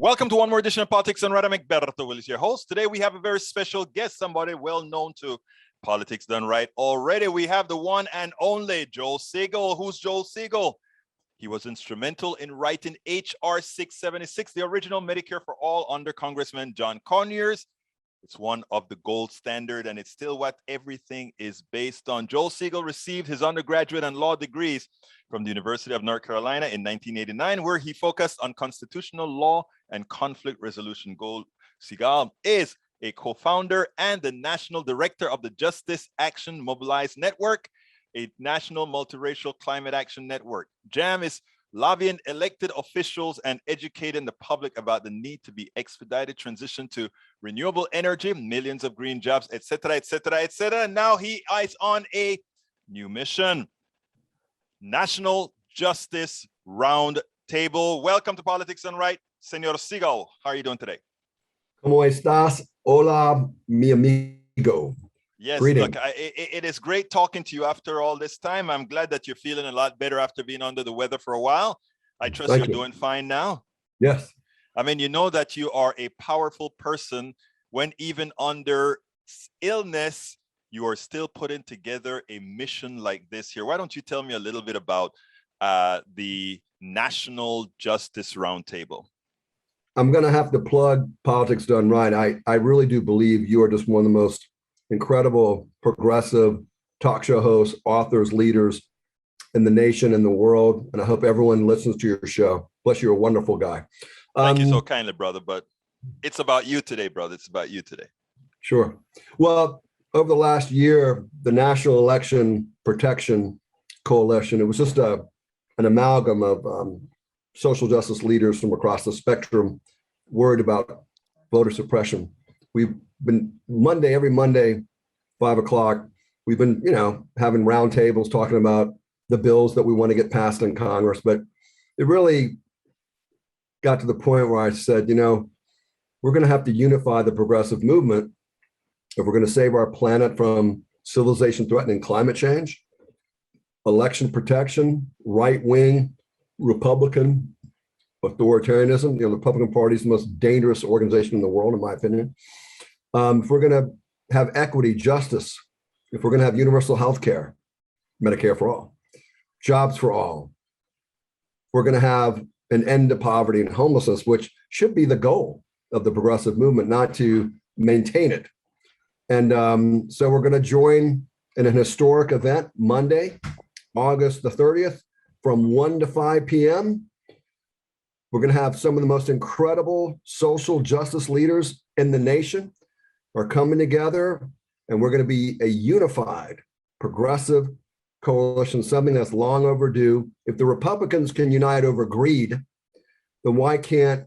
Welcome to one more edition of Politics Done Right. I'm Egberto Willis, your host. Today we have a very special guest, somebody well known to Politics Done Right already. We have the one and only Joel Segal. Who's Joel Segal? He was instrumental in writing H.R. 676, the original Medicare for All under Congressman John Conyers. It's one of the gold standard, and it's still what everything is based on. Joel Segal received his undergraduate and law degrees from the University of North Carolina in 1989, where he focused on constitutional law and conflict resolution. Joel Segal is a co-founder and the national director of the Justice Action Mobilized Network, a national multiracial climate action network. JAM is lobbying elected officials and educating the public about the need to be expedited transition to renewable energy, millions of green jobs, etc., etc., etc. Now he is on a new mission, National Justice Roundtable. Welcome to Politics Done Right, Senor Segal. How are you doing today? ¿Cómo estás? Hola, mi amigo. Yes, Greetings. look, it is great talking to you after all this time. I'm glad that you're feeling a lot better after being under the weather for a while. I trust you're doing fine now. Yes. I mean, you know that you are a powerful person when even under illness, you are still putting together a mission like this here. Why don't you tell me a little bit about the National Justice Roundtable? I'm going to have to plug Politics Done Right. I really do believe you are just one of the most incredible, progressive talk show hosts, authors, leaders in the nation and the world. And I hope everyone listens to your show. Plus, you're a wonderful guy. Thank you so kindly, brother. But it's about you today, brother. It's about you today. Sure. Well, over the last year, the National Election Protection Coalition, it was just an amalgam of social justice leaders from across the spectrum worried about voter suppression. We've been every Monday, 5 o'clock, we've been, having roundtables talking about the bills that we want to get passed in Congress. But it really got to the point where I said, we're going to have to unify the progressive movement if we're going to save our planet from civilization threatening climate change, election protection, right-wing Republican authoritarianism. The Republican Party is the most dangerous organization in the world, in my opinion. If we're going to have equity, justice, if we're going to have universal health care, Medicare for all, jobs for all, we're going to have an end to poverty and homelessness, which should be the goal of the progressive movement, not to maintain it. And so we're going to join in an historic event Monday, August the 30th, from 1 to 5 p.m. We're going to have some of the most incredible social justice leaders in the nation are coming together, and we're going to be a unified progressive coalition, something that's long overdue. If the Republicans can unite over greed, then why can't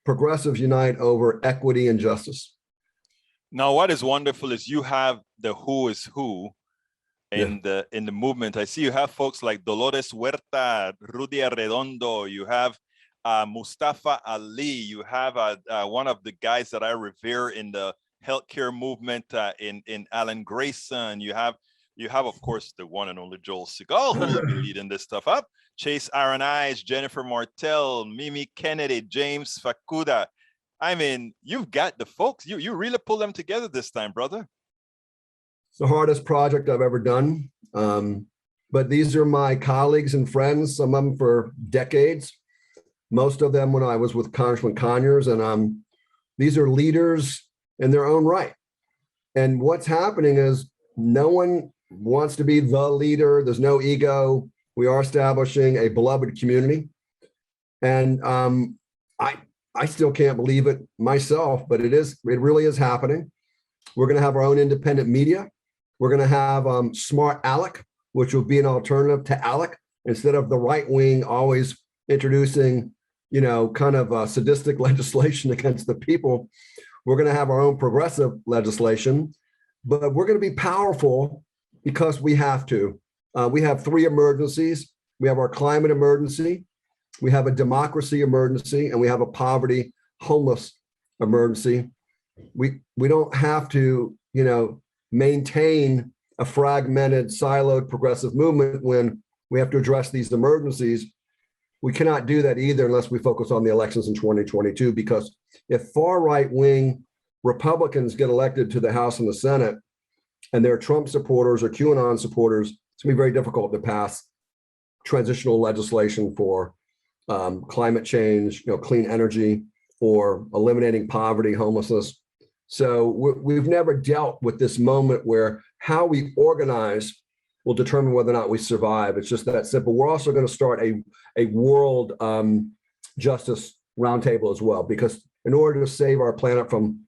progressives unite over equity and justice? Now, what is wonderful is you have the who is who in the movement. I see you have folks like Dolores Huerta, Rudy Arredondo, you have Mustafa Ali, you have one of the guys that I revere in the healthcare movement in Alan Grayson. You have, of course, the one and only Joel Segal, who will be leading this stuff up. Chase Aronise, Jennifer Martell, Mimi Kennedy, James Facuda. I mean, you've got the folks. You really pull them together this time, brother. It's the hardest project I've ever done. But these are my colleagues and friends, some of them for decades. Most of them when I was with Congressman Conyers. And these are leaders in their own right. And what's happening is no one wants to be the leader. There's no ego. We are establishing a beloved community. And I still can't believe it myself, but it really is happening. We're going to have our own independent media. We're going to have Smart Alec, which will be an alternative to Alec, instead of the right wing always introducing, kind of sadistic legislation against the people. We're going to have our own progressive legislation, but we're going to be powerful because we have to. We have 3 emergencies. We have our climate emergency, we have a democracy emergency, and we have a poverty, homeless emergency. We don't have to, maintain a fragmented, siloed progressive movement when we have to address these emergencies. we cannot do that either unless we focus on the elections in 2022, because if far right-wing Republicans get elected to the House and the Senate and they're Trump supporters or QAnon supporters, it's going to be very difficult to pass transitional legislation for climate change, clean energy, or eliminating poverty, homelessness. So we've never dealt with this moment where how we organize will determine whether or not we survive. It's just that simple. We're also going to start a world justice roundtable as well, because in order to save our planet from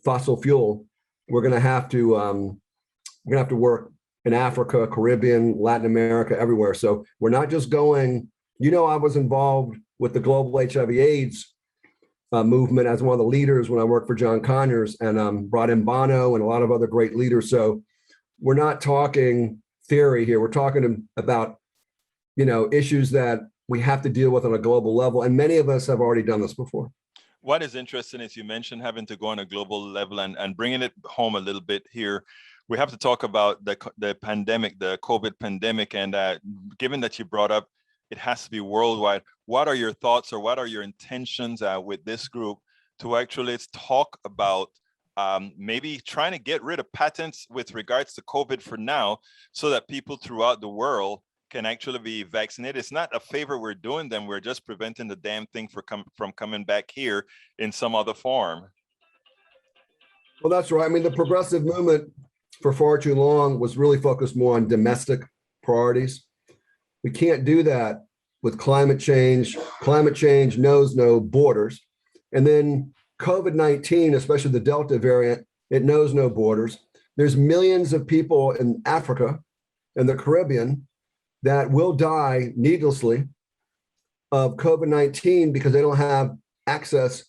fossil fuel, we're going to have to work in Africa, Caribbean, Latin America, everywhere. So we're not just going. I was involved with the global HIV/AIDS movement as one of the leaders when I worked for John Conyers, and brought in Bono and a lot of other great leaders. So we're not talking theory here. We're talking about, issues that we have to deal with on a global level. And many of us have already done this before. What is interesting is you mentioned having to go on a global level and bringing it home a little bit here. We have to talk about the pandemic, the COVID pandemic. And given that you brought up, it has to be worldwide. What are your thoughts or what are your intentions with this group to actually talk about maybe trying to get rid of patents with regards to COVID for now, so that people throughout the world can actually be vaccinated? It's not a favor we're doing them. We're just preventing the damn thing from coming back here in some other form. Well, that's right. I mean, the progressive movement for far too long was really focused more on domestic priorities. We can't do that with climate change. Climate change knows no borders. And then COVID-19, especially the Delta variant, it knows no borders. There's millions of people in Africa and the Caribbean that will die needlessly of COVID-19 because they don't have access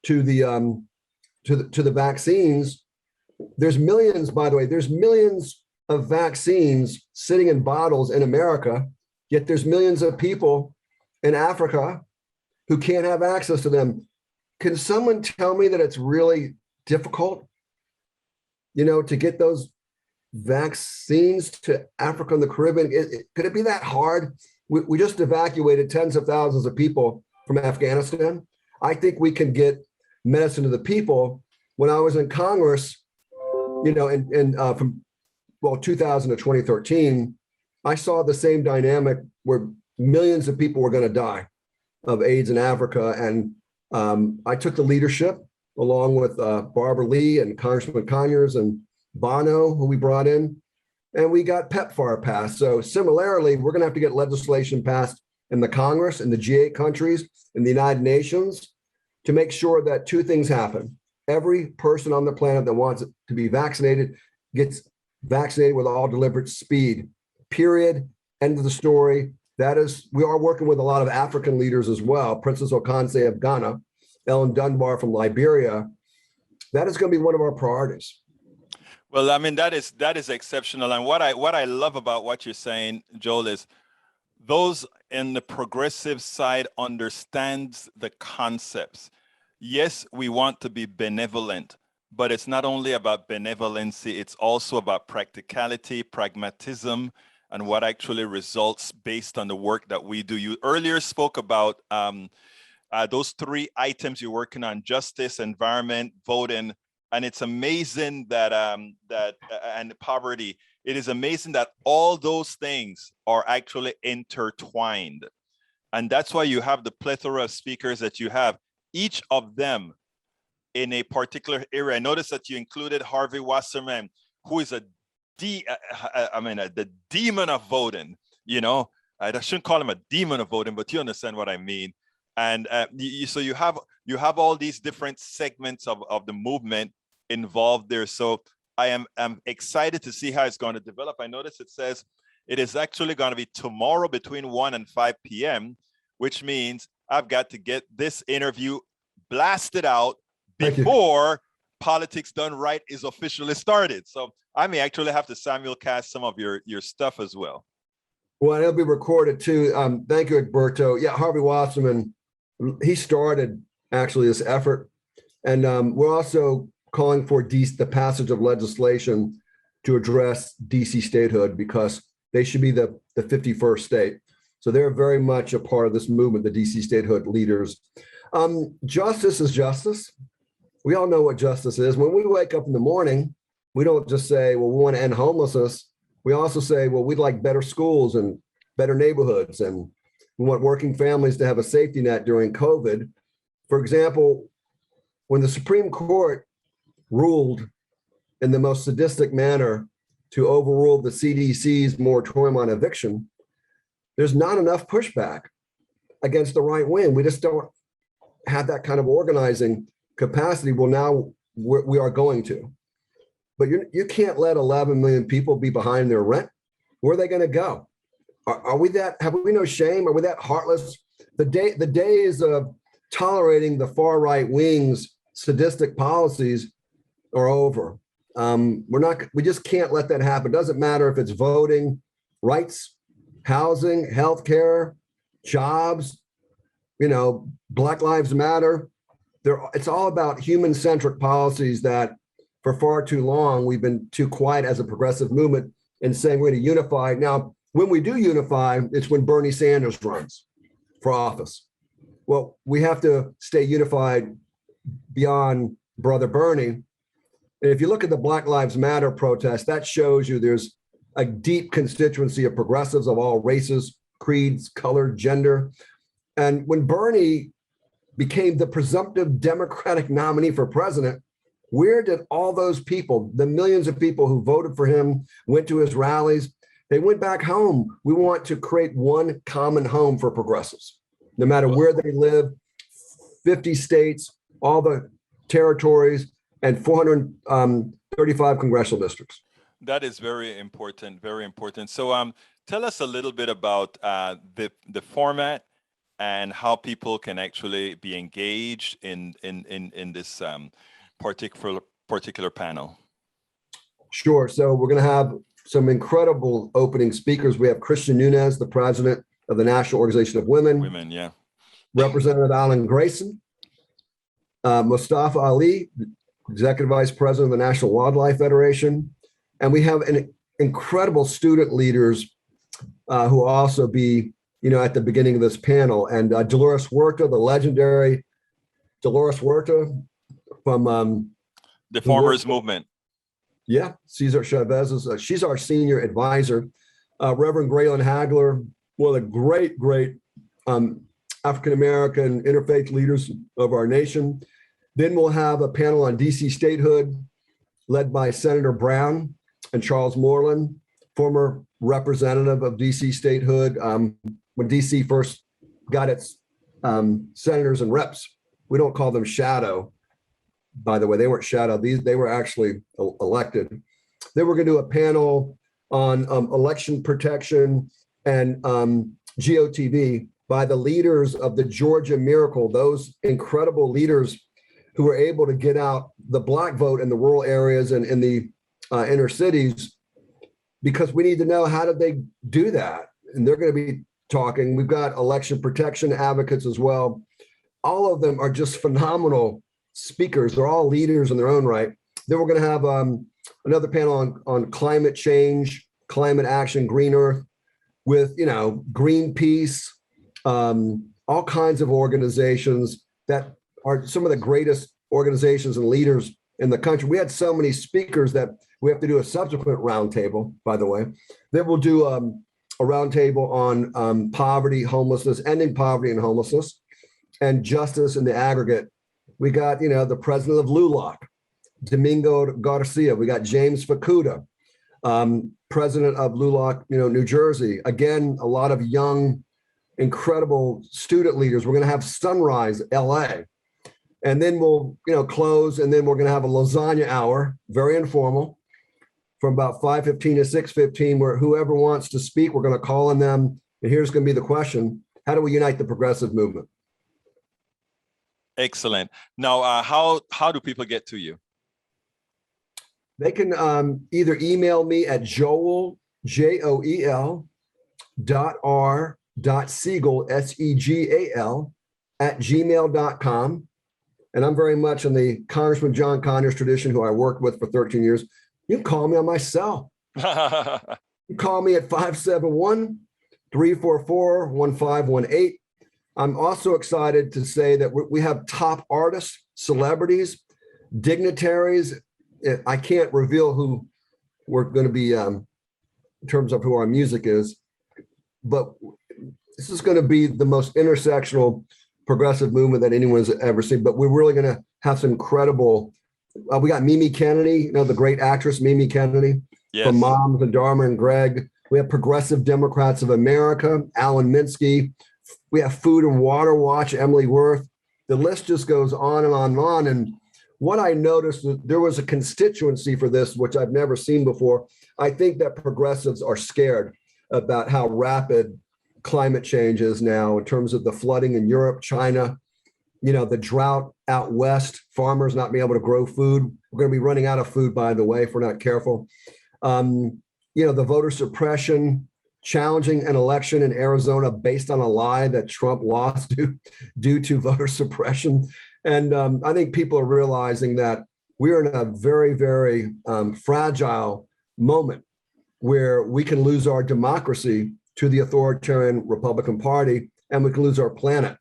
to the vaccines. There's millions, by the way, there's millions of vaccines sitting in bottles in America, yet there's millions of people in Africa who can't have access to them. Can someone tell me that it's really difficult, to get those vaccines to Africa and the Caribbean? Could it be that hard? We just evacuated tens of thousands of people from Afghanistan. I think we can get medicine to the people. When I was in Congress, from 2000 to 2013, I saw the same dynamic where millions of people were going to die of AIDS in Africa. And I took the leadership along with Barbara Lee and Congressman Conyers and Bono, who we brought in, and we got PEPFAR passed. So similarly, we're going to have to get legislation passed in the Congress, in the G8 countries, in the United Nations, to make sure that two things happen. Every person on the planet that wants to be vaccinated gets vaccinated with all deliberate speed, period. End of the story. That is, we are working with a lot of African leaders as well. Princess Okanse of Ghana, Ellen Dunbar from Liberia. That is going to be one of our priorities. Well, I mean, that is exceptional. And what I love about what you're saying, Joel, is those in the progressive side understands the concepts. Yes, we want to be benevolent, but it's not only about benevolency, it's also about practicality, pragmatism, and what actually results based on the work that we do. You earlier spoke about those three items you're working on: justice, environment, voting. And it's amazing that and poverty. It is amazing that all those things are actually intertwined. And that's why you have the plethora of speakers that you have, each of them in a particular area. I noticed that you included Harvey Wasserman, who is the demon of voting. I shouldn't call him a demon of voting, but you understand what I mean. And so you have all these different segments of the movement involved there. So I'm excited to see how it's going to develop. I noticed it says it is actually going to be tomorrow between 1 and 5 p.m., which means I've got to get this interview blasted out before Politics Done Right is officially started. So I may actually have to simulcast some of your stuff as well. Well, it'll be recorded too. Thank you, Egberto. Yeah, Harvey Wasserman, he started actually this effort. And we're also calling for the passage of legislation to address DC statehood, because they should be the 51st state. So they're very much a part of this movement, the DC statehood leaders. Justice is justice. We all know what justice is. When we wake up in the morning, we don't just say, well, we want to end homelessness. We also say, well, we'd like better schools and better neighborhoods, and we want working families to have a safety net during COVID. For example, when the Supreme Court ruled in the most sadistic manner to overrule the CDC's moratorium on eviction, there's not enough pushback against the right wing. We just don't have that kind of organizing capacity. Well, now we are going to. But you can't let 11 million people be behind their rent. Where are they going to go? Are we that? Have we no shame? Are we that heartless? The days of tolerating the far right wing's sadistic policies are over. We just can't let that happen. It doesn't matter if it's voting, rights, housing, healthcare, jobs, Black Lives Matter. It's all about human-centric policies that for far too long, we've been too quiet as a progressive movement in saying we're going to unify. Now, when we do unify, it's when Bernie Sanders runs for office. Well, we have to stay unified beyond Brother Bernie. And if you look at the Black Lives Matter protest, that shows you there's a deep constituency of progressives of all races, creeds, color, gender. And when Bernie became the presumptive Democratic nominee for president, where did all those people, the millions of people who voted for him, went to his rallies? They went back home. We want to create one common home for progressives, no matter where they live, 50 states, all the territories, and 435 congressional districts. That is very important, very important. So tell us a little bit about the format and how people can actually be engaged in this particular panel. Sure. So we're going to have some incredible opening speakers. We have Christian Nunez, the president of the National Organization of Women. Women, yeah. Representative Alan Grayson, Mustafa Ali, executive vice president of the National Wildlife Federation. And we have an incredible student leaders who will also be, at the beginning of this panel. And Dolores Huerta, the legendary Dolores Huerta from the Farmers Movement. Yeah, Cesar Chavez she's our senior advisor. Reverend Graylin Hagler, one of the great African-American interfaith leaders of our nation. Then we'll have a panel on DC statehood led by Senator Brown and Charles Moreland, former representative of DC statehood. When DC first got its senators and reps, we don't call them shadow. By the way, they weren't shadow. They were actually elected. Then we're going to do a panel on election protection and GOTV by the leaders of the Georgia Miracle, those incredible leaders who were able to get out the Black vote in the rural areas and in the inner cities, because we need to know, how did they do that? And they're going to be talking. We've got election protection advocates as well. All of them are just phenomenal speakers. They're all leaders in their own right. Then we're going to have another panel on climate change, climate action, green earth, with Greenpeace, all kinds of organizations that are some of the greatest organizations and leaders in the country. We had so many speakers that we have to do a subsequent roundtable, by the way. Then we'll do a roundtable on poverty, homelessness, ending poverty and homelessness, and justice in the aggregate. We got, the president of LULAC, Domingo Garcia. We got James Fukuda, president of LULAC, New Jersey. Again, a lot of young, incredible student leaders. We're going to have Sunrise LA. And then we'll, close, and then we're going to have a lasagna hour, very informal, from about 5:15 to 6:15, where whoever wants to speak, we're going to call on them. And here's going to be the question: how do we unite the progressive movement? Excellent. Now, how do people get to you? They can either email me at Joel, Joel, .r.segal, Segal, @gmail.com. And I'm very much in the Congressman John Conyers tradition, who I worked with for 13 years. You can call me on my cell. You call me at 344-1518. I'm also excited to say that we have top artists, celebrities, dignitaries. I can't reveal who we're going to be in terms of who our music is, but this is going to be the most intersectional progressive movement that anyone's ever seen. But we're really going to have some incredible. We got Mimi Kennedy, the great actress Mimi Kennedy from Moms and Dharma and Greg. We have Progressive Democrats of America, Alan Minsky. We have Food and Water Watch, Emily Worth. The list just goes on and on and on. And what I noticed, there was a constituency for this, which I've never seen before. I think that progressives are scared about how rapid climate change is now in terms of the flooding in Europe, China, the drought out west, farmers not being able to grow food. We're going to be running out of food, by the way, if we're not careful. The voter suppression, challenging an election in Arizona based on a lie that Trump lost due to voter suppression. And I think people are realizing that we're in a very, very fragile moment where we can lose our democracy to the authoritarian Republican Party, and we can lose our planet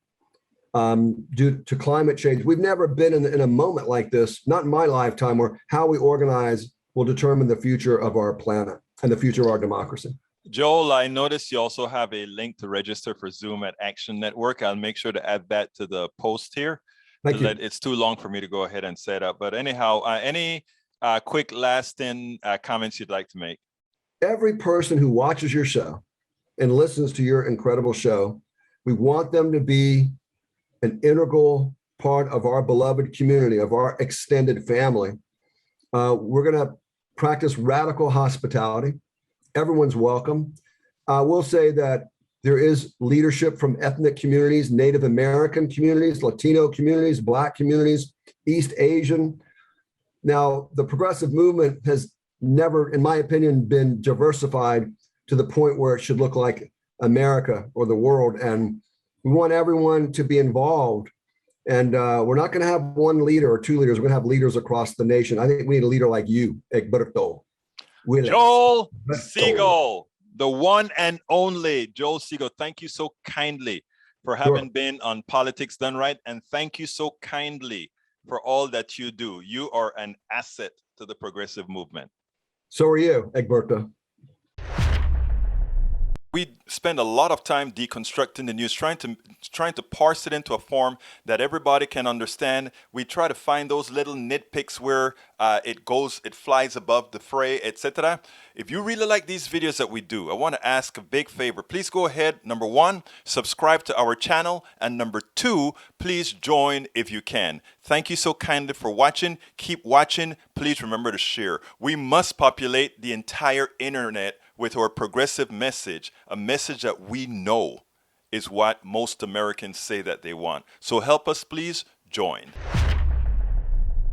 due to climate change. We've never been in a moment like this, not in my lifetime, where how we organize will determine the future of our planet and the future of our democracy. Joel, I noticed you also have a link to register for Zoom at Action Network. I'll make sure to add that to the post here. Thank you. It's too long for me to go ahead and set up. But anyhow, any quick lasting comments you'd like to make? Every person who watches your show and listens to your incredible show, we want them to be an integral part of our beloved community, of our extended family. We're going to practice radical hospitality. Everyone's welcome. I will say that there is leadership from ethnic communities, Native American communities, Latino communities, Black communities, East Asian. Now, the progressive movement has never, in my opinion, been diversified to the point where it should look like America or the world. And we want everyone to be involved. And we're not going to have one leader or two leaders. We're going to have leaders across the nation. I think we need a leader like you, Egberto. Joel Segal, the one and only Joel Segal. Thank you so kindly for having been on Politics Done Right. And thank you so kindly for all that you do. You are an asset to the progressive movement. So are you, Egberto. We spend a lot of time deconstructing the news, trying to parse it into a form that everybody can understand. We try to find those little nitpicks where it flies above the fray, etc. If you really like these videos that we do, I want to ask a big favor. Please go ahead. Number one, subscribe to our channel. And number two, please join if you can. Thank you so kindly for watching. Keep watching. Please remember to share. We must populate the entire internet with our progressive message, a message that we know is what most Americans say that they want. So help us, please join.